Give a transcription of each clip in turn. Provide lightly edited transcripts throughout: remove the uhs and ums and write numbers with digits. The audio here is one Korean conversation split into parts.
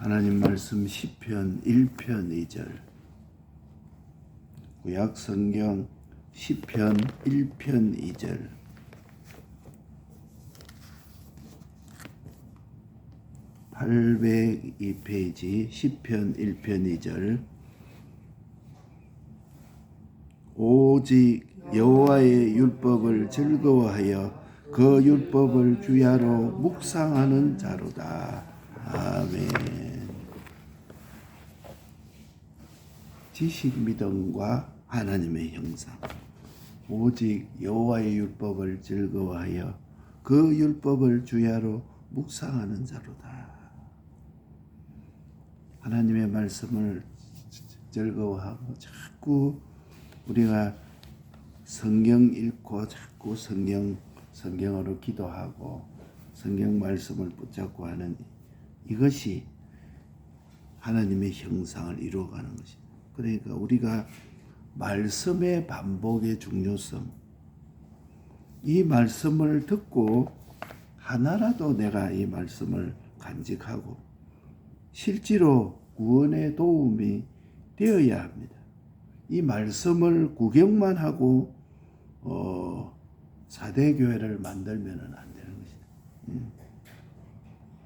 하나님 말씀 시편 1편 2절. 구약 성경 시편 1편 2절. (802페이지) 시편 1편 2절. 오직 여호와의 율법을 즐거워하여 그 율법을 주야로 묵상하는 자로다. 아멘. 지식 믿음과 하나님의 형상. 오직 여호와의 율법을 즐거워하여 그 율법을 주야로 묵상하는 자로다. 하나님의 말씀을 즐거워하고 자꾸 우리가 성경 읽고 자꾸 성경으로 기도하고 성경 말씀을 붙잡고 하는 이것이 하나님의 형상을 이루어가는 것입니다. 그러니까 우리가 말씀의 반복의 중요성, 이 말씀을 듣고 하나라도 내가 이 말씀을 간직하고 실제로 구원의 도움이 되어야 합니다. 이 말씀을 구경만 하고 사대교회를 만들면 안 되는 것이다.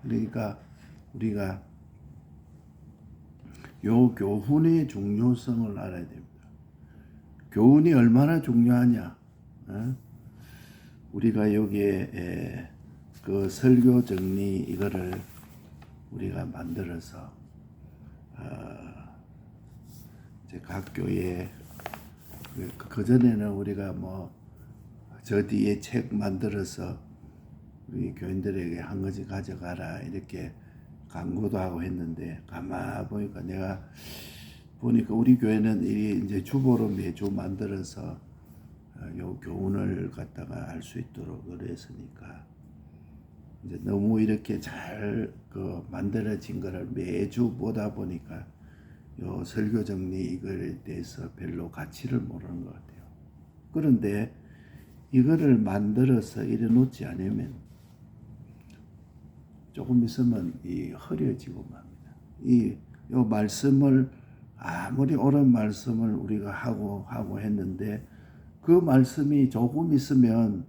그러니까 우리가 요 교훈의 중요성을 알아야 됩니다. 교훈이 얼마나 중요하냐? 우리가 여기에 그 설교 정리 이거를 우리가 만들어서 이제 각 교회 그 전에는 우리가 저 뒤에 책 만들어서 우리 교인들에게 한 가지 가져가라 이렇게 광고도 하고 했는데 가만 보니까 내가 보니까 우리 교회는 이제 주보로 매주 만들어서 요 교훈을 갖다가 알 수 있도록 그랬으니까 이제 너무 이렇게 잘 만들어진 거를 매주 보다 보니까 요 설교 정리 이거에 대해서 별로 가치를 모르는 것 같아요. 그런데 이거를 만들어서 이래 놓지 않으면 조금 있으면 흐려지고 맙니다. 요 말씀을 아무리 옳은 말씀을 우리가 하고 했는데 그 말씀이 조금 있으면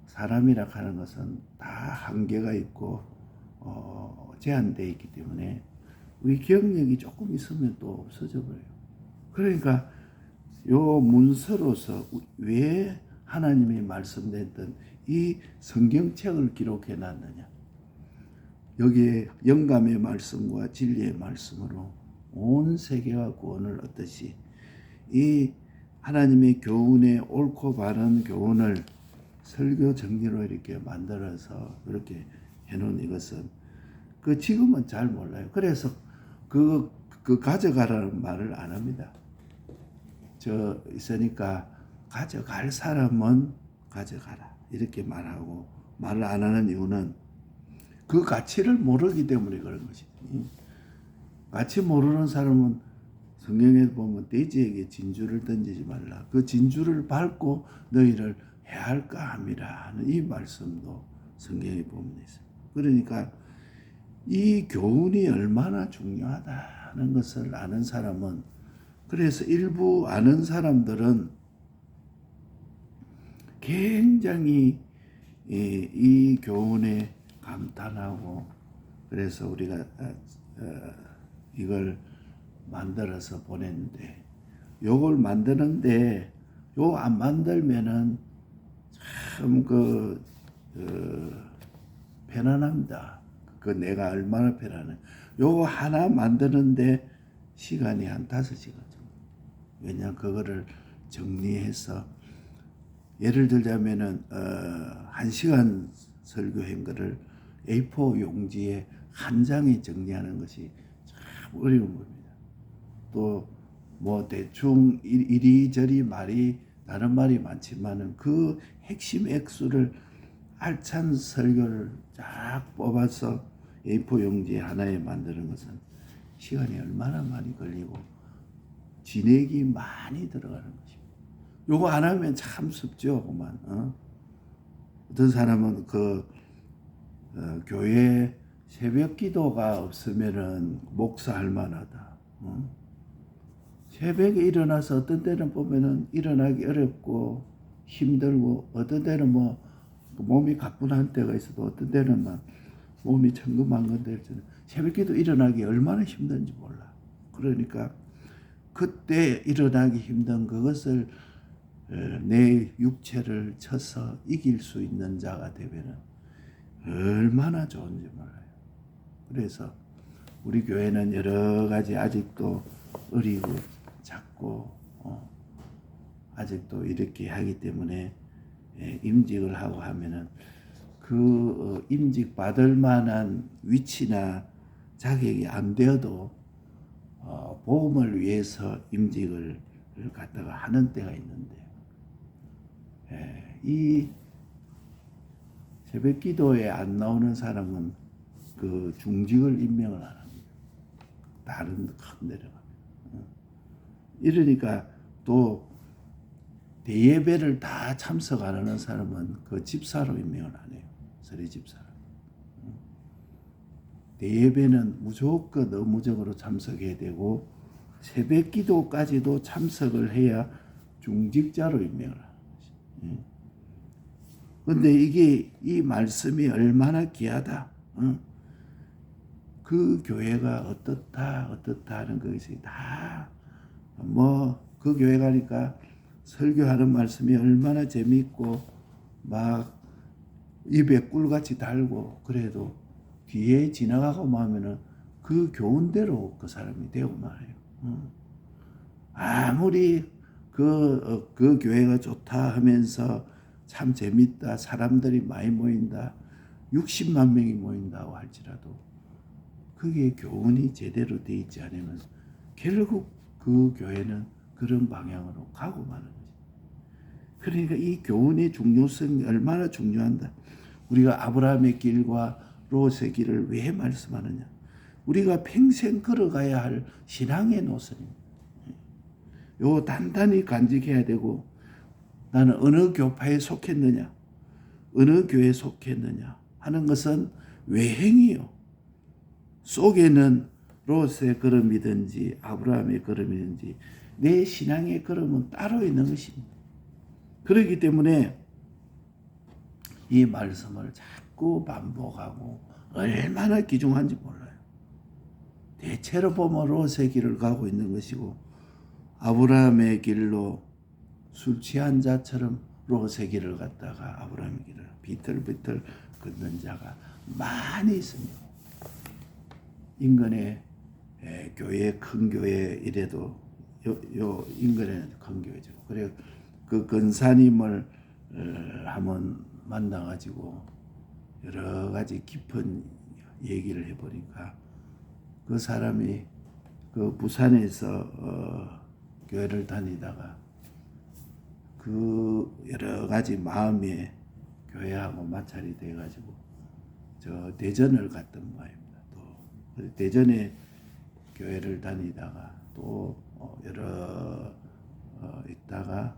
사람이라 하는 것은 다 한계가 있고 제한되어 있기 때문에 우리 기억력이 조금 있으면 또 없어져 버려요. 그러니까 요 문서로서 왜 하나님이 말씀했던 이 성경책을 기록해 놨느냐? 여기에 영감의 말씀과 진리의 말씀으로 온 세계가 구원을 얻듯이 이 하나님의 교훈의 옳고 바른 교훈을 설교 정리로 이렇게 만들어서 그렇게 해놓은 이것은 지금은 잘 몰라요. 그래서 그 가져가라는 말을 안 합니다. 저 있으니까 가져갈 사람은 가져가라 이렇게 말하고 말을 안 하는 이유는 그 가치를 모르기 때문에 그런 것이죠. 가치 모르는 사람은 성경에 보면 돼지에게 진주를 던지지 말라. 그 진주를 밟고 너희를 해할까 함이라 하는 이 말씀도 성경에 보면 있어요. 그러니까 이 교훈이 얼마나 중요하다는 것을 아는 사람은, 그래서 일부 아는 사람들은 굉장히 이 교훈에 감탄하고, 그래서 우리가 이걸 만들어서 보냈는데, 요걸 만드는데 요 안 만들면은 참 편안합니다. 내가 얼마나 편안해. 요거 하나 만드는데 시간이 한 5시간 정도. 왜냐 그거를 정리해서 예를 들자면은 1시간 설교한 거를 A4 용지에 한 장에 정리하는 것이 참 어려운 겁니다. 또 대충 이리저리 말이 다른 말이 많지만은 그 핵심 액수를 알찬 설교를 쫙 뽑아서 A4 용지 하나에 만드는 것은 시간이 얼마나 많이 걸리고 진액이 많이 들어가는 것입니다. 요거 안 하면 참 습죠, 그만. 어떤 사람은 교회 새벽 기도가 없으면은 목사할 만하다. 새벽에 일어나서 어떤 때는 보면은 일어나기 어렵고 힘들고 어떤 때는 뭐 몸이 가뿐한 때가 있어도 어떤 때는 막 몸이 천근만근 새벽 기도 일어나기 얼마나 힘든지 몰라. 그러니까 그때 일어나기 힘든 그것을 내 육체를 쳐서 이길 수 있는 자가 되면은 얼마나 좋은지 몰라요. 그래서 우리 교회는 여러 가지 아직도 어리고 작고 아직도 이렇게 하기 때문에 임직을 하고 하면은 그 임직 받을 만한 위치나 자격이 안 되어도 보험을 위해서 임직을 갖다가 하는 때가 있는데 이 새벽 기도에 안 나오는 사람은 그 중직을 임명을 안 합니다. 다른 큰 데려가. 이러니까 또 대예배를 다 참석 안 하는 사람은 그 집사로 임명을 안 해요. 서리 집사로. 대예배는 무조건 의무적으로 참석해야 되고 새벽 기도까지도 참석을 해야 중직자로 임명을 하는 것이. 근데 이게 이 말씀이 얼마나 귀하다. 그 교회가 어떻다 하는 것이 다 뭐 그 교회 가니까 설교하는 말씀이 얼마나 재미있고 막 입에 꿀같이 달고 그래도 뒤에 지나가고 하면은 그 교훈대로 그 사람이 되고 말해요. 아무리 그 교회가 좋다 하면서 참 재밌다, 사람들이 많이 모인다, 60만 명이 모인다고 할지라도 그게 교훈이 제대로 돼 있지 않으면 결국 그 교회는 그런 방향으로 가고 마는 거지. 그러니까 이 교훈의 중요성이 얼마나 중요한다. 우리가 아브라함의 길과 롯의 길을 왜 말씀하느냐. 우리가 평생 걸어가야 할 신앙의 노선입니다. 요 단단히 간직해야 되고 나는 어느 교파에 속했느냐, 어느 교회에 속했느냐 하는 것은 외행이요. 속에는 롯의 걸음이든지 아브라함의 걸음이든지 내 신앙의 걸음은 따로 있는 것입니다. 그렇기 때문에 이 말씀을 자꾸 반복하고 얼마나 귀중한지 몰라요. 대체로 보면 롯의 길을 가고 있는 것이고 아브라함의 길로 술 취한 자처럼 롯의 길을 갔다가 아브라함의 길을 비틀비틀 걷는 자가 많이 있습니다. 인근에 교회 큰 교회 이래도 요 인근에는 큰 교회죠. 그래 그 권사님을 한번 만나가지고 여러 가지 깊은 얘기를 해보니까 그 사람이 그 부산에서 교회를 다니다가 그 여러 가지 마음에 교회하고 마찰이 돼가지고 저 대전을 갔던 모양입니다. 또 대전에 교회를 다니다가 또 여러 있다가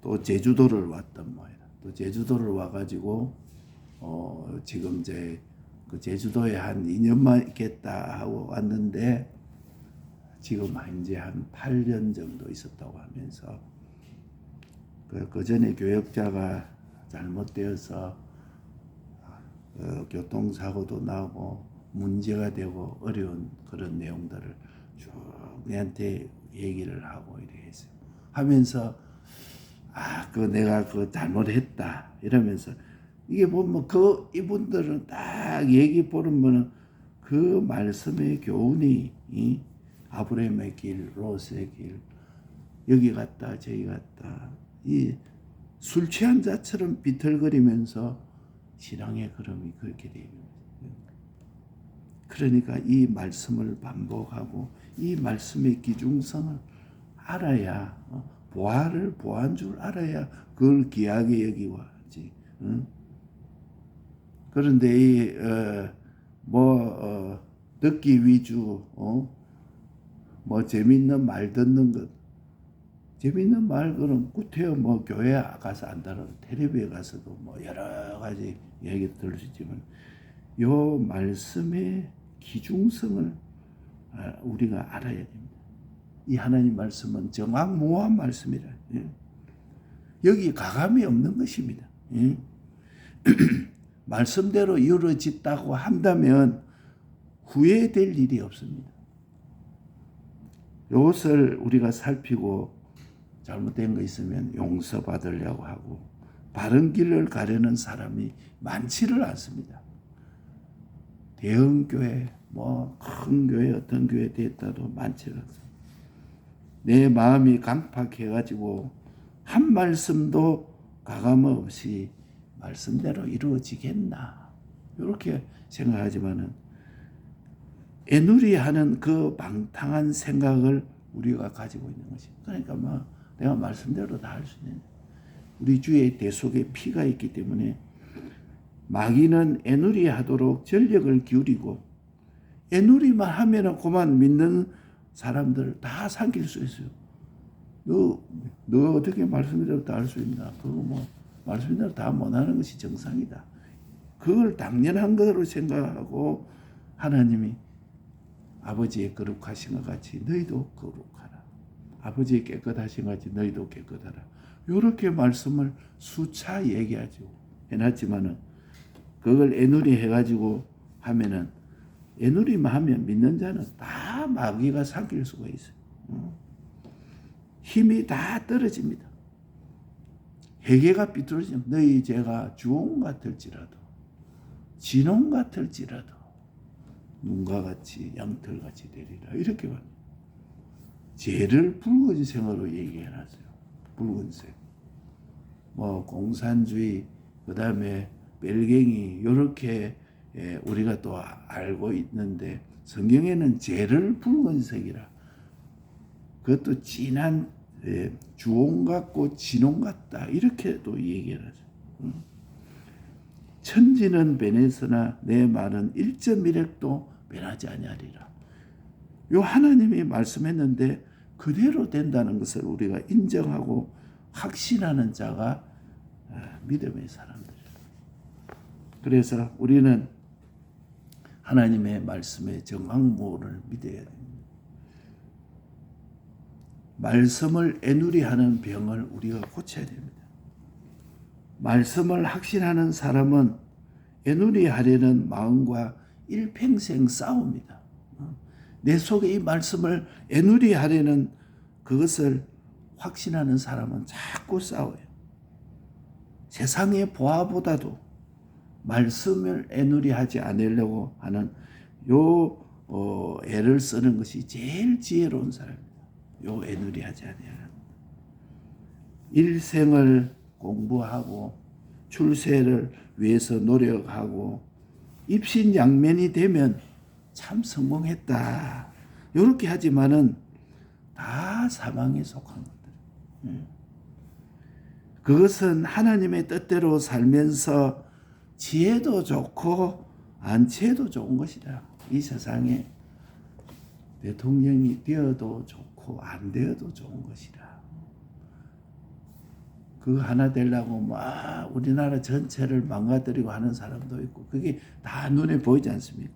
또 제주도를 왔던 모양이다. 또 제주도를 와가지고 지금 이제 그 제주도에 한 2년만 있겠다 하고 왔는데 지금 이제 한 8년 정도 있었다고 하면서 그 전에 교역자가 잘못되어서 교통사고도 나고 문제가 되고 어려운 그런 내용들을 쭉 내한테 얘기를 하고 이렇게 했어요. 하면서 내가 잘못했다 이러면서 이게 보면 그 이분들은 딱 얘기 보면은 그 말씀의 교훈이 아브라함의 길, 롯의 길, 여기 갔다 저기 갔다 이 술 취한 자처럼 비틀거리면서 신앙의 걸음이 그렇게 되는 거예요. 그러니까 이 말씀을 반복하고 이 말씀의 기중성을 알아야 보아한 줄 알아야 그걸 귀하게 여기고 하지. 그런데 듣기 위주 뭐 재밌는 말 듣는 것 재밌는 말 그럼 구태여 뭐 교회 가서 안 들어도 텔레비에 가서도 뭐 여러 가지 얘기 들을 수 있지만 요 말씀의 기중성을 우리가 알아야 됩니다. 이 하나님 말씀은 정확무한 말씀이라. 여기 가감이 없는 것입니다. 말씀대로 이루어졌다고 한다면 후회될 일이 없습니다. 이것을 우리가 살피고 잘못된 거 있으면 용서받으려고 하고 바른 길을 가려는 사람이 많지를 않습니다. 대형교회, 큰 교회, 어떤 교회 됐다도 많지를 않습니다. 내 마음이 강팍해가지고 한 말씀도 가감 없이 말씀대로 이루어지겠나 이렇게 생각하지만은 애누리하는 그 방탕한 생각을 우리가 가지고 있는 것입니다. 그러니까 내가 말씀대로 다 할 수 있는 우리 주의 대속에 피가 있기 때문에 마귀는 애누리하도록 전력을 기울이고 애누리만 하면은 그만 믿는 사람들 다 삼킬 수 있어요. 너 어떻게 말씀대로 다 할 수 있나? 그거 말씀대로 다 못하는 것이 정상이다. 그걸 당연한 거로 생각하고 하나님이 아버지의 거룩하신 것 같이 너희도 거룩하라. 아버지의 깨끗하신 것 같이 너희도 깨끗하라. 이렇게 말씀을 수차 얘기하죠. 해놨지만은 그걸 애누리 해가지고 하면은 애누리만 하면 믿는 자는 다 마귀가 삼킬 수가 있어요. 힘이 다 떨어집니다. 회개가 삐뚤어지면 너희 죄가 주홍 같을지라도 진홍 같을지라도 눈과 같이 양털같이 되리라 이렇게 말합니다. 죄를 붉은색으로 얘기해놨어요. 붉은색. 공산주의 그 다음에 벨갱이 이렇게 우리가 또 알고 있는데 성경에는 죄를 붉은색이라 그것도 진한 주홍 같고 진홍 같다 이렇게 또 얘기를 하죠. 천지는 변했으나 내 말은 1.1획도 변하지 아니하리라. 요 하나님이 말씀했는데 그대로 된다는 것을 우리가 인정하고 확신하는 자가 믿음의 사람들이에요. 그래서 우리는 하나님의 말씀의 정확무를 믿어야 됩니다. 말씀을 애누리하는 병을 우리가 고쳐야 됩니다. 말씀을 확신하는 사람은 애누리하려는 마음과 일평생 싸웁니다. 내 속에 이 말씀을 애누리하려는 그것을 확신하는 사람은 자꾸 싸워요. 세상의 보아보다도 말씀을 애누리하지 않으려고 하는 애를 쓰는 것이 제일 지혜로운 사람입니다. 애누리하지 않으려는 일생을 공부하고 출세를 위해서 노력하고 입신양면이 되면 참 성공했다. 이렇게 하지만은 다 사망에 속한 것들. 그것은 하나님의 뜻대로 살면서 지혜도 좋고 안치해도 좋은 것이다. 이 세상에 대통령이 되어도 좋고 안 되어도 좋은 것이다. 그거 하나 되려고 우리나라 전체를 망가뜨리고 하는 사람도 있고 그게 다 눈에 보이지 않습니까?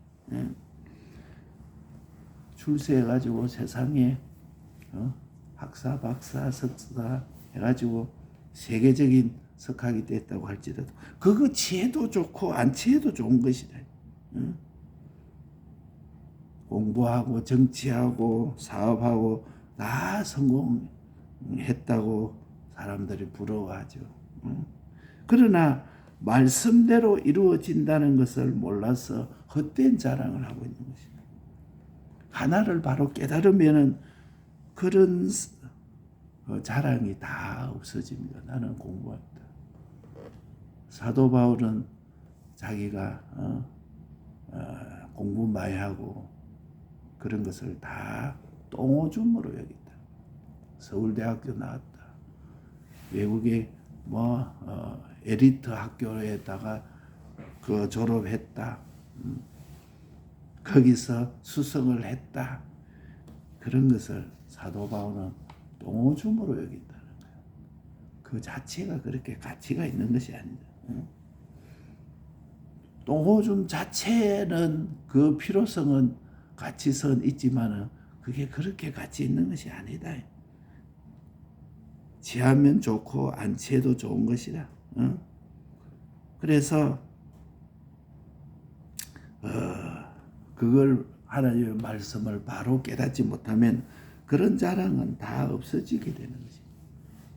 출세해가지고 세상에 학사, 박사, 석사 해가지고 세계적인 석학이 됐다고 할지라도 그거 지혜도 좋고 안 지혜도 좋은 것이다. 공부하고 정치하고 사업하고 다 성공했다고 사람들이 부러워하죠. 그러나 말씀대로 이루어진다는 것을 몰라서 헛된 자랑을 하고 있는 것입니다. 하나를 바로 깨달으면 그런 자랑이 다 없어집니다. 나는 공부했다. 사도 바울은 자기가 공부 많이 하고 그런 것을 다 똥오줌으로 여겼다. 서울대학교 나왔다. 외국의 에리트 학교에다가 그 졸업했다. 거기서 수성을 했다. 그런 것을 사도 바울은 똥오줌으로 여긴다는 거예요. 그 자체가 그렇게 가치가 있는 것이 아니다. 똥오줌 자체는 그 필요성은 가치선 있지만은 그게 그렇게 가치 있는 것이 아니다. 취하면 좋고 안 취해도 좋은 것이다. 그래서 그걸 하나님의 말씀을 바로 깨닫지 못하면 그런 자랑은 다 없어지게 되는 거지.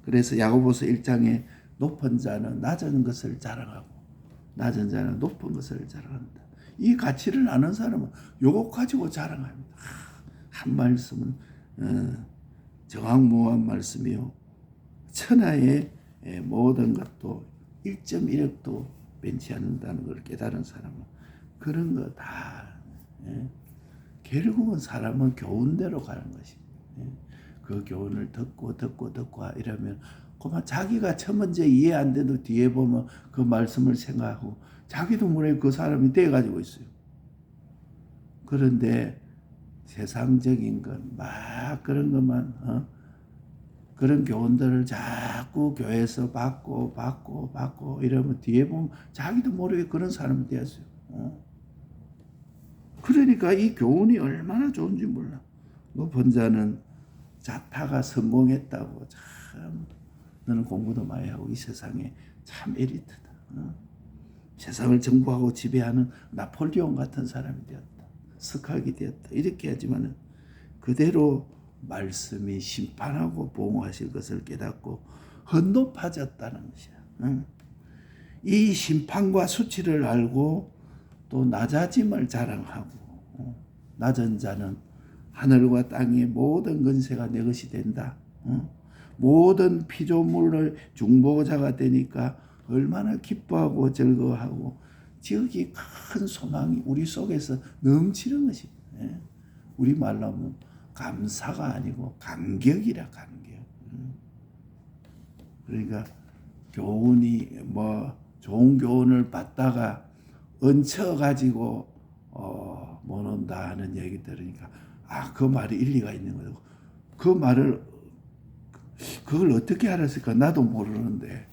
그래서 야고보서 1장에 높은 자는 낮은 것을 자랑하고 낮은 자는 높은 것을 자랑한다. 이 가치를 아는 사람은 요거 가지고 자랑합니다. 한 말씀은 정확무한 말씀이요. 천하의 모든 것도 1.1억도 변치 않는다는 걸 깨달은 사람은 그런 거 다 결국은 사람은 교훈대로 가는 것입니다. 그 교훈을 듣고 이러면 그만 자기가 첫 번째 이해 안 돼도 뒤에 보면 그 말씀을 생각하고 자기도 모르게 그 사람이 돼가지고 있어요. 그런데 세상적인 건 막 그런 것만 그런 교훈들을 자꾸 교회에서 받고 이러면 뒤에 보면 자기도 모르게 그런 사람이 되었어요. 그러니까 이 교훈이 얼마나 좋은지 몰라. 높은 자는 자타가 성공했다고 참 너는 공부도 많이 하고 이 세상에 참 엘리트다. 세상을 정부하고 지배하는 나폴레옹 같은 사람이 되었다. 스카기 되었다. 이렇게 하지만은 그대로 말씀이 심판하고 보응하실 것을 깨닫고 헛높아졌다는 것이야. 이 심판과 수치를 알고 또 낮아짐을 자랑하고 낮은 자는 하늘과 땅의 모든 권세가 내 것이 된다. 모든 피조물을 중보자가 되니까 얼마나 기뻐하고 즐거워하고 지극히 큰 소망이 우리 속에서 넘치는 것입니다. 우리 말로 하면 감사가 아니고 감격이라 감격. 그러니까 교훈이 좋은 교훈을 받다가 얹혀가지고 못 온다 하는 얘기 들으니까 그 말이 일리가 있는 거고 그 말을 그걸 어떻게 알았을까 나도 모르는데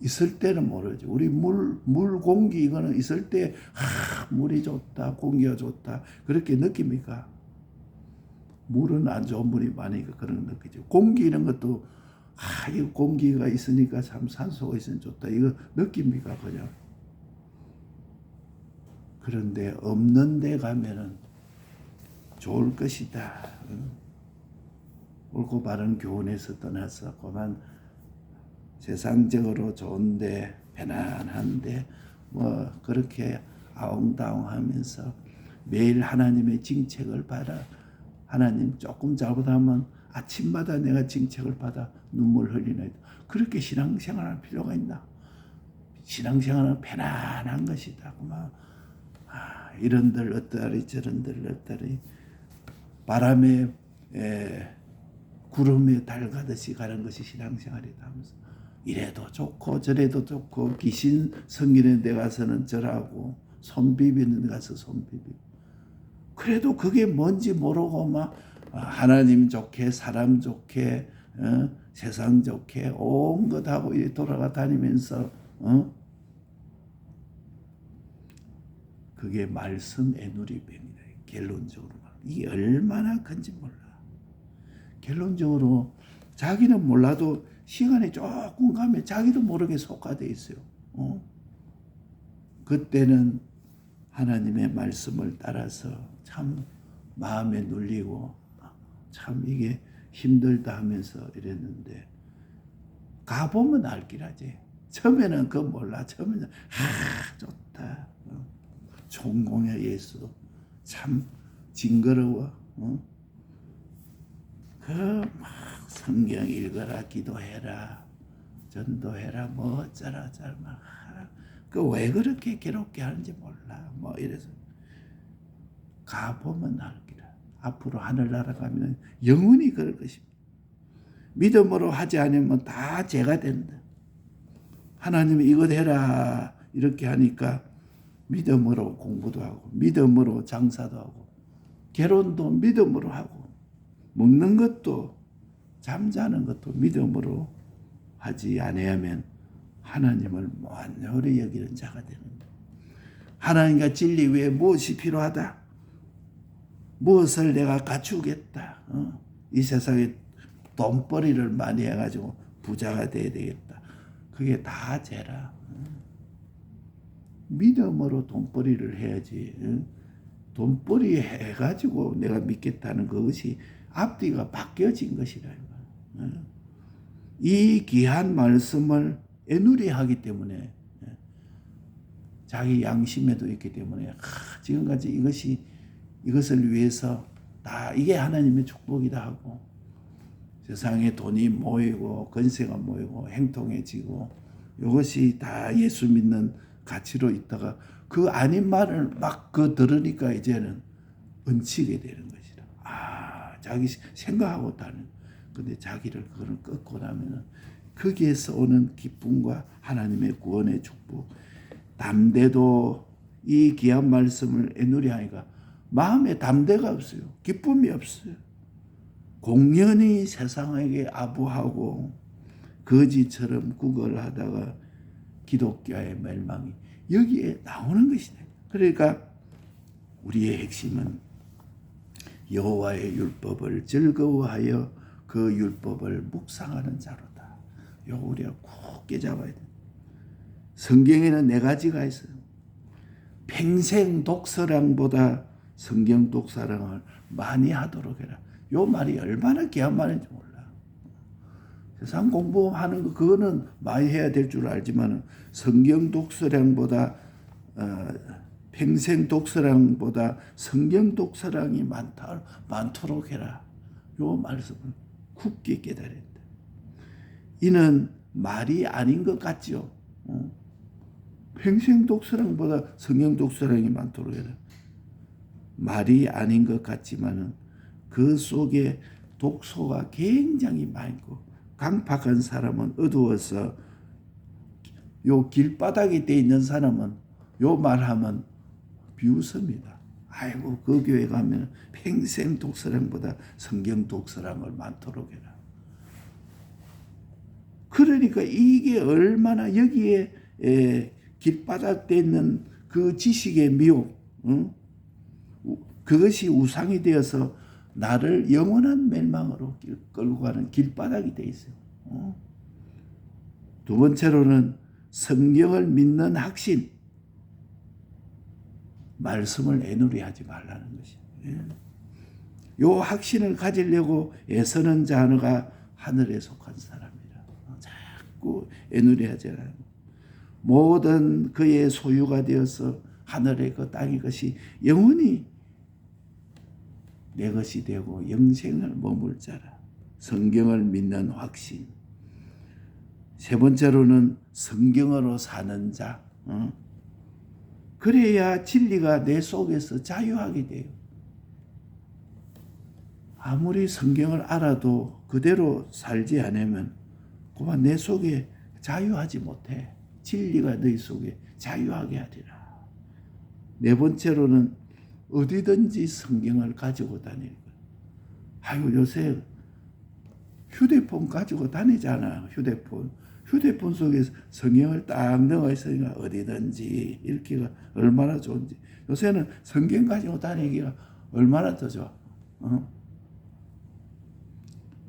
있을 때는 모르지. 우리 물 공기 이거는 있을 때 물이 좋다 공기가 좋다 그렇게 느낍니까? 물은 안 좋은 물이 많으니까 그런 거 느끼죠. 공기 이런 것도 이 공기가 있으니까 참 산소가 있으면 좋다 이거 느낍니까? 그냥. 그런데 없는 데 가면은 좋을 것이다. 옳고 바른 교훈에서 떠나서 그만 세상적으로 좋은데 편안한데 그렇게 아웅다웅하면서 매일 하나님의 징책을 받아 하나님 조금 잘못하면 아침마다 내가 징책을 받아 눈물 흘리네. 그렇게 신앙생활할 필요가 있나? 신앙생활은 편안한 것이다. 그만 이런들 어떠하리 저런들 어떠하리 바람에 구름에 달 가듯이 가는 것이 신앙생활이다 하면서 이래도 좋고 저래도 좋고 귀신 성기는 데 가서는 절하고 손 비비는 데 가서 손 비비고 그래도 그게 뭔지 모르고 막 하나님 좋게 사람 좋게 세상 좋게 온 것하고 이렇게 돌아가 다니면서 그게 말씀 애누리병이다. 결론적으로 이게 얼마나 큰지 몰라. 결론적으로 자기는 몰라도 시간이 조금 가면 자기도 모르게 속화되어 있어요. 그때는 하나님의 말씀을 따라서 참 마음에 눌리고 참 이게 힘들다 하면서 이랬는데 가보면 알기라지. 처음에는 그거 몰라. 처음에는 좋다. 총공의 예수 참 징그러워. 그 막 성경 읽어라 기도해라 전도해라 어쩌라 저쩌라 그 왜 그렇게 괴롭게 하는지 몰라 이래서 가보면 알기라. 앞으로 하늘나라 가면 영원히 그럴 것입니다. 믿음으로 하지 않으면 다 죄가 된다. 하나님이 이것 해라 이렇게 하니까 믿음으로 공부도 하고 믿음으로 장사도 하고 결혼도 믿음으로 하고 먹는 것도 잠자는 것도 믿음으로 하지 아니하면 하나님을 만홀히 여기는 자가 되는 하나님과 진리 외에 무엇이 필요하다? 무엇을 내가 갖추겠다? 이 세상에 돈벌이를 많이 해가지고 부자가 돼야 되겠다. 그게 다 죄라. 믿음으로 돈벌이를 해야지. 돈벌이 해가지고 내가 믿겠다는 그것이 앞뒤가 바뀌어진 것이라. 이 귀한 말씀을 애누리하기 때문에 자기 양심에도 있기 때문에 지금까지 이것을 위해서 다 이게 하나님의 축복이다 하고 세상에 돈이 모이고 권세가 모이고 행통해지고 이것이 다 예수 믿는 가치로 있다가 그 아닌 말을 막 들으니까 이제는 얹히게 되는 것이라. 자기 생각하고 다는. 근데 자기를 그걸 끊고 나면은 거기에서 오는 기쁨과 하나님의 구원의 축복. 담대도 이 귀한 말씀을 애누리하니까 마음에 담대가 없어요. 기쁨이 없어요. 공연히 세상에게 아부하고 거지처럼 구걸하다가 기독교의 멸망이 여기에 나오는 것이다. 그러니까 우리의 핵심은 여호와의 율법을 즐거워하여 그 율법을 묵상하는 자로다. 이거 우리가 꼭 깨잡아야 돼. 성경에는 4가지가 있어요. 평생 독서량보다 성경 독서량을 많이 하도록 해라. 요 말이 얼마나 귀한 말인지 몰라. 세상 공부하는 거 그거는 많이 해야 될 줄 알지만 성경 독서량보다 평생 독서량보다 성경 독서량이 많도록 해라. 요 말씀을 굳게 깨달아야 된다. 이는 말이 아닌 것 같죠. 평생 독서량보다 성경 독서량이 많도록 해라. 말이 아닌 것 같지만은 그 속에 독소가 굉장히 많고 강팍한 사람은 어두워서 요 길바닥에 돼 있는 사람은 요 말하면 비웃습니다. 아이고 그 교회 가면 평생 독서량보다 성경 독서량을 많도록 해라. 그러니까 이게 얼마나 여기에 길바닥 돼 있는 그 지식의 미혹, 그것이 우상이 되어서 나를 영원한 멸망으로 끌고 가는 길바닥이 돼 있어요. 두 번째로는 성경을 믿는 확신, 말씀을 애누리하지 말라는 것이에요. 요 확신을 가지려고 애쓰는 자가 하늘에 속한 사람이라. 자꾸 애누리하지 않아요. 모든 그의 소유가 되어서 하늘의 그 땅의 것이 영원히 내 것이 되고 영생을 머물 자라. 성경을 믿는 확신. 세 번째로는 성경으로 사는 자. 그래야 진리가 내 속에서 자유하게 돼요. 아무리 성경을 알아도 그대로 살지 않으면 그만 내 속에 자유하지 못해. 진리가 너희 속에 자유하게 하리라. 네 번째로는 어디든지 성경을 가지고 다니는 거예요. 아유 요새 휴대폰 가지고 다니잖아. 휴대폰 속에 성경을 딱 넣어 있으니까 어디든지 읽기가 얼마나 좋은지. 요새는 성경 가지고 다니기가 얼마나 더 좋아.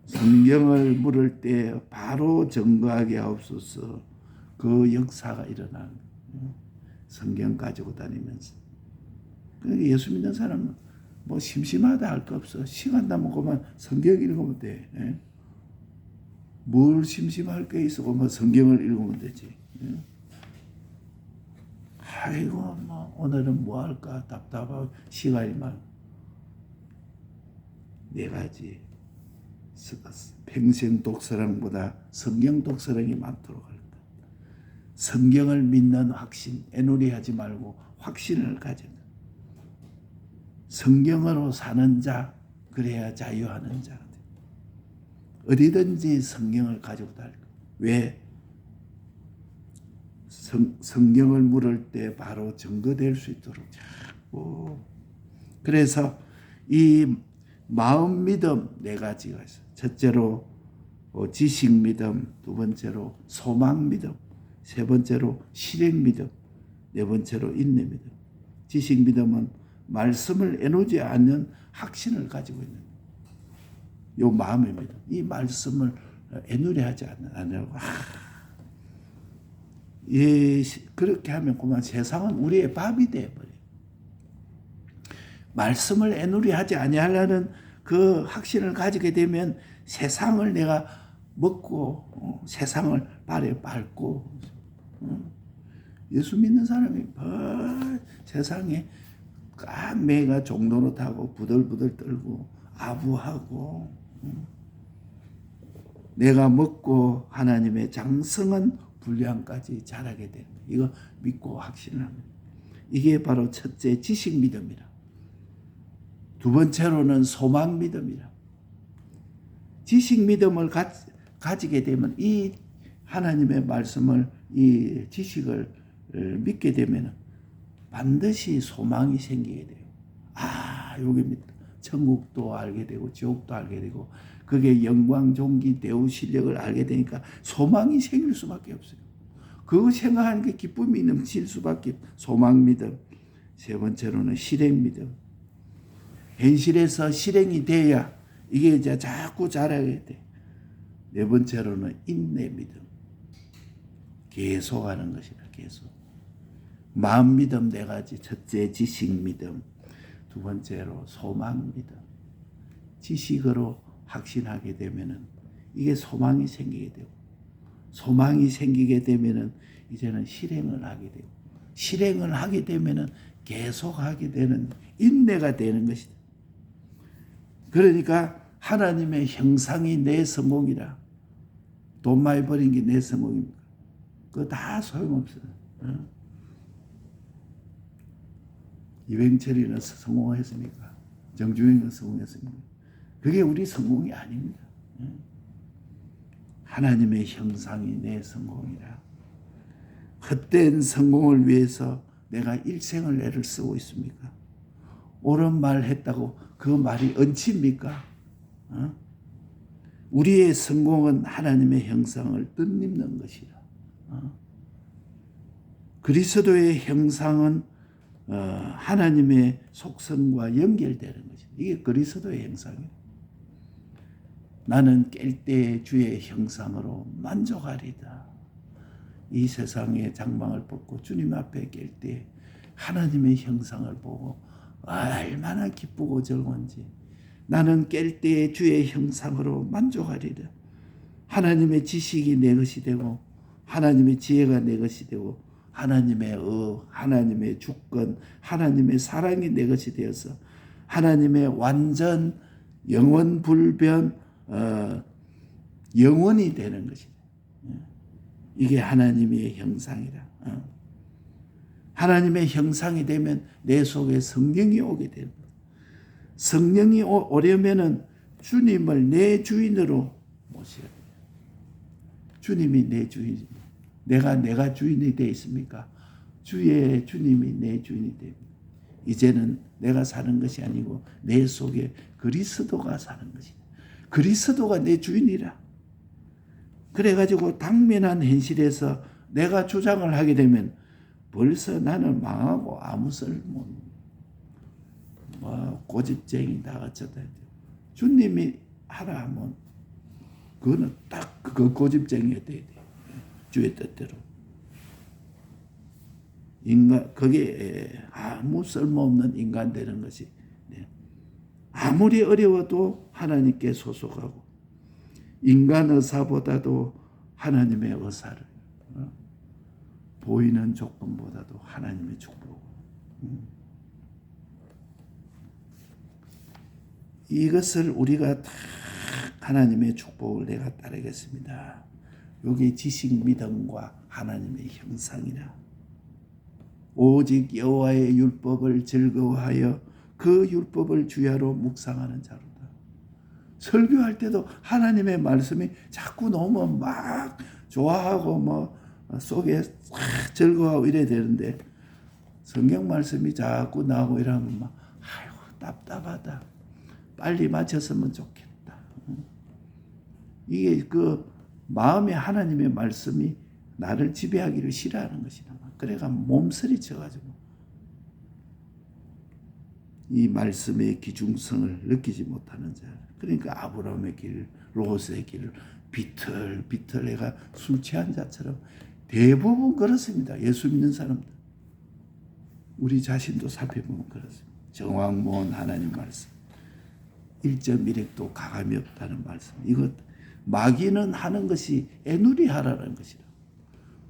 성경을 물을 때 바로 증거하게 하옵소서. 그 역사가 일어나는 거예요. 성경 가지고 다니면서. 그러니까 예수 믿는 사람은 뭐 심심하다 할 거 없어. 시간 나면 그만 성경 읽으면 돼. 뭘 심심할 게 있어. 그만 성경을 읽으면 되지. 아이고 뭐 오늘은 뭐 할까 답답하고 시간이 많아. 4가지. 평생 독서량보다 성경 독서량이 많도록 할 것. 성경을 믿는 확신, 애누리하지 말고 확신을 가져라. 성경으로 사는 자, 그래야 자유하는 자. 어디든지 성경을 가지고 다닐 것. 왜? 성경을 물을 때 바로 증거될 수 있도록. 그래서 이 마음 믿음 4가지가 있어요. 첫째로 지식 믿음, 두 번째로 소망 믿음, 세 번째로 실행 믿음, 네 번째로 인내 믿음. 지식 믿음은 말씀을 애누지 않는 확신을 가지고 있는 요 마음의 믿음. 이 말씀을 애누려 하지 않으려고. 예, 그렇게 하면 그만 세상은 우리의 밥이 되어버려요. 말씀을 애누려 하지 아니하려는 그 확신을 가지게 되면 세상을 내가 먹고 세상을 발에 밟고 예수 믿는 사람이 세상에 매가 종로로 타고 부들부들 떨고 아부하고 내가 먹고 하나님의 장성한 분량까지 자라게 되는 이거 믿고 확신을 합니다. 이게 바로 첫째 지식 믿음이라. 두 번째로는 소망 믿음이라. 지식 믿음을 가지게 되면 이 하나님의 말씀을 이 지식을 믿게 되면 반드시 소망이 생기게 돼요. 여기 천국도 알게 되고 지옥도 알게 되고 그게 영광, 존귀, 대우, 실력을 알게 되니까 소망이 생길 수밖에 없어요. 그거 생각하는 게 기쁨이 넘칠 수밖에. 소망 믿음. 세 번째로는 실행 믿음. 현실에서 실행이 돼야 이게 이제 자꾸 자라게 돼. 네 번째로는 인내 믿음. 계속하는 것이다. 계속. 마음 믿음 네 가지. 첫째 지식 믿음. 두 번째로 소망 믿음. 지식으로 확신하게 되면은 이게 소망이 생기게 되고, 소망이 생기게 되면은 이제는 실행을 하게 되고, 실행을 하게 되면은 계속하게 되는 인내가 되는 것이다. 그러니까 하나님의 형상이 내 성공이라. 돈 많이 버린 게 내 성공입니까? 그거 다 소용없어요. 이병철이는 성공했습니까? 정주행은 성공했습니까? 그게 우리 성공이 아닙니다. 하나님의 형상이 내 성공이라. 헛된 성공을 위해서 내가 일생을 애를 쓰고 있습니까? 옳은 말 했다고 그 말이 얹힙니까? 우리의 성공은 하나님의 형상을 뜻입는 것이라. 그리스도의 형상은 하나님의 속성과 연결되는 것이다. 이게 그리스도의 형상이에요. 나는 깰 때의 주의 형상으로 만족하리다. 이 세상의 장막을 벗고 주님 앞에 깰 때 하나님의 형상을 보고 얼마나 기쁘고 즐거운지. 나는 깰 때의 주의 형상으로 만족하리라. 하나님의 지식이 내 것이 되고 하나님의 지혜가 내 것이 되고 하나님의 하나님의 주권, 하나님의 사랑이 내 것이 되어서 하나님의 완전 영원 불변 영원이 되는 것이다. 이게 하나님의 형상이라. 하나님의 형상이 되면 내 속에 성령이 오게 됩니다. 성령이 오려면은 주님을 내 주인으로 모셔야 돼요. 주님이 내 주인입니다. 내가 주인이 되어 있습니까? 주님이 내 주인이 됩니다. 이제는 내가 사는 것이 아니고 내 속에 그리스도가 사는 것이다. 그리스도가 내 주인이라. 그래가지고 당면한 현실에서 내가 주장을 하게 되면 벌써 나는 망하고 아무 쓸모 고집쟁이다 어쩌다. 주님이 하라 하면 그거는 딱 그 고집쟁이가 돼야 돼. 주의 뜻대로. 인간 거기에 아무 쓸모없는 인간 되는 것이 아무리 어려워도 하나님께 소속하고 인간 의사보다도 하나님의 의사를 보이는 조건보다도 하나님의 축복. 이것을 우리가 다 하나님의 축복을 내가 따르겠습니다. 여기 지식 믿음과 하나님의 형상이라. 오직 여호와의 율법을 즐거워하여 그 율법을 주야로 묵상하는 자로다. 설교할 때도 하나님의 말씀이 자꾸 나오면 막 좋아하고 속에 즐거워하고 이래야 되는데 성경 말씀이 자꾸 나오고 이러면 아이고 답답하다. 빨리 마쳤으면 좋겠다. 이게 그 마음에 하나님의 말씀이 나를 지배하기를 싫어하는 것이다. 그래가 몸서리 쳐가지고 이 말씀의 기중성을 느끼지 못하는 자. 그러니까 아브라함의 길, 롯의 길, 비틀비틀 해가 술 취한 자처럼 대부분 그렇습니다. 예수 믿는 사람들. 우리 자신도 살펴보면 그렇습니다. 정황 모은 하나님 말씀. 1.1핵도 가감이 없다는 말씀. 이것 마귀는 하는 것이 애누리 하라는 것이다.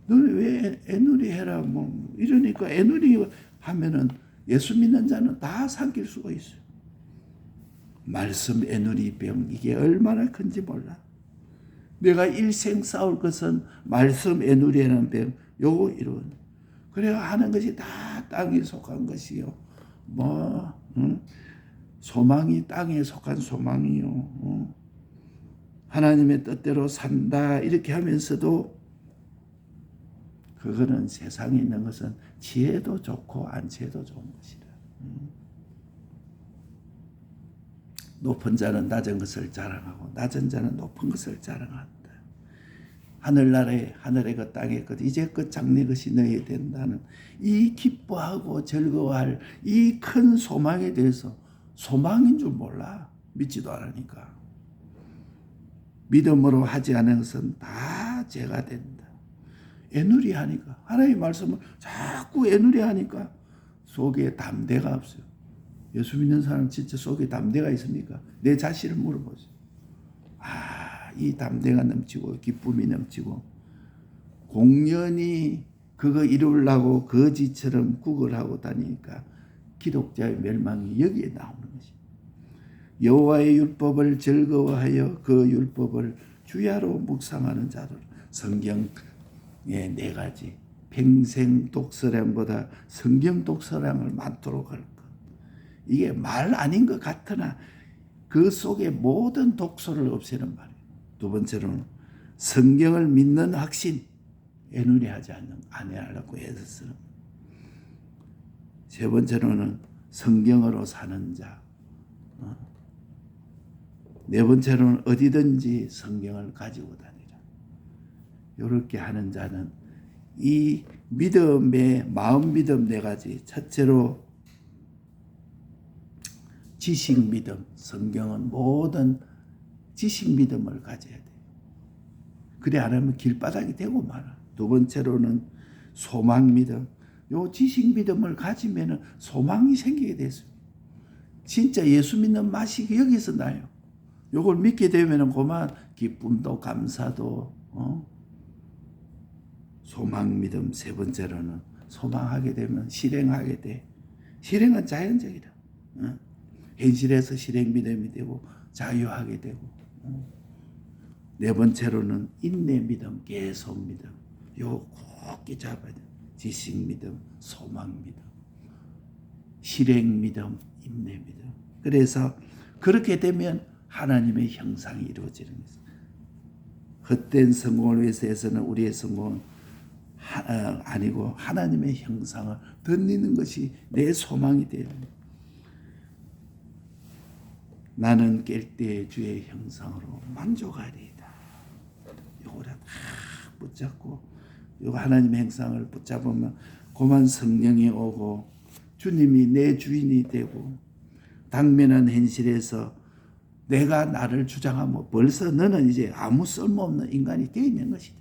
너는 왜 애누리 해라 뭐 이러니까 애누리 하면은 예수 믿는 자는 다 삼킬 수가 있어요. 말씀 애누리 병 이게 얼마나 큰지 몰라. 내가 일생 싸울 것은 말씀 애누리라는 병 요거 이런. 그래야 하는 것이 다 땅에 속한 것이요. 소망이 땅에 속한 소망이요. 하나님의 뜻대로 산다 이렇게 하면서도 그거는 세상에 있는 것은 지혜도 좋고 안치해도 좋은 것이다. 높은 자는 낮은 것을 자랑하고 낮은 자는 높은 것을 자랑한다. 하늘나라에 하늘의 것 땅의 것 이제 그 장래 것이 너희 된다는 이 기뻐하고 즐거워할 이 큰 소망에 대해서 소망인 줄 몰라. 믿지도 않으니까. 믿음으로 하지 않은 것은 다 죄가 된다. 애누리 하니까 하나님의 말씀을 자꾸 애누리 하니까 속에 담대가 없어요. 예수 믿는 사람 진짜 속에 담대가 있습니까? 내 자신을 물어보세요. 이 담대가 넘치고 기쁨이 넘치고 공연히 그거 이루려고 거지처럼 구걸하고 다니니까 기독자의 멸망이 여기에 나오는 것입니다. 여호와의 율법을 즐거워하여 그 율법을 주야로 묵상하는 자들. 성경의 4가지 평생 독서량보다 성경 독서량을 많도록 할 것. 이게 말 아닌 것 같으나 그 속에 모든 독소를 없애는 말이에요. 두 번째로는 성경을 믿는 확신, 애누리하지 않으려고 애쓰는. 세 번째로는 성경으로 사는 자. 네 번째로는 어디든지 성경을 가지고 다니라. 이렇게 하는 자는 이 믿음의 마음 믿음 4가지. 첫째로 지식 믿음. 성경은 모든 지식 믿음을 가져야 돼요. 그래 안 하면 길바닥이 되고 말아. 두 번째로는 소망 믿음. 요 지식 믿음을 가지면 소망이 생기게 됐어요. 진짜 예수 믿는 맛이 여기서 나요. 요걸 믿게 되면 그만 기쁨도 감사도 소망 믿음. 세 번째로는 소망하게 되면 실행하게 돼. 실행은 자연적이다. 현실에서 실행 믿음이 되고 자유하게 되고. 네 번째로는 인내 믿음, 계속 믿음. 요거 꼭 잡아야 돼. 지식 믿음, 소망 믿음, 실행 믿음, 인내 믿음. 그래서 그렇게 되면 하나님의 형상이 이루어지는 것입니다. 헛된 성공을 위해서 해서는 우리의 성공은 아니고 하나님의 형상을 덧내는 것이 내 소망이 되는 거예요. 나는 깰 때 주의 형상으로 만족하리이다. 요거를 다 붙잡고 요거 하나님의 형상을 붙잡으면 그만 성령이 오고 주님이 내 주인이 되고 당면한 현실에서 내가 나를 주장하면 벌써 너는 이제 아무 쓸모없는 인간이 되어 있는 것이다.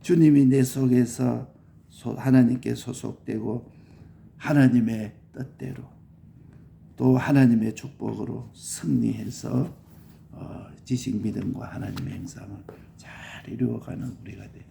주님이 내 속에서 하나님께 소속되고 하나님의 뜻대로 또 하나님의 축복으로 승리해서 지식 믿음과 하나님의 형상을 잘 이루어가는 우리가 되리라.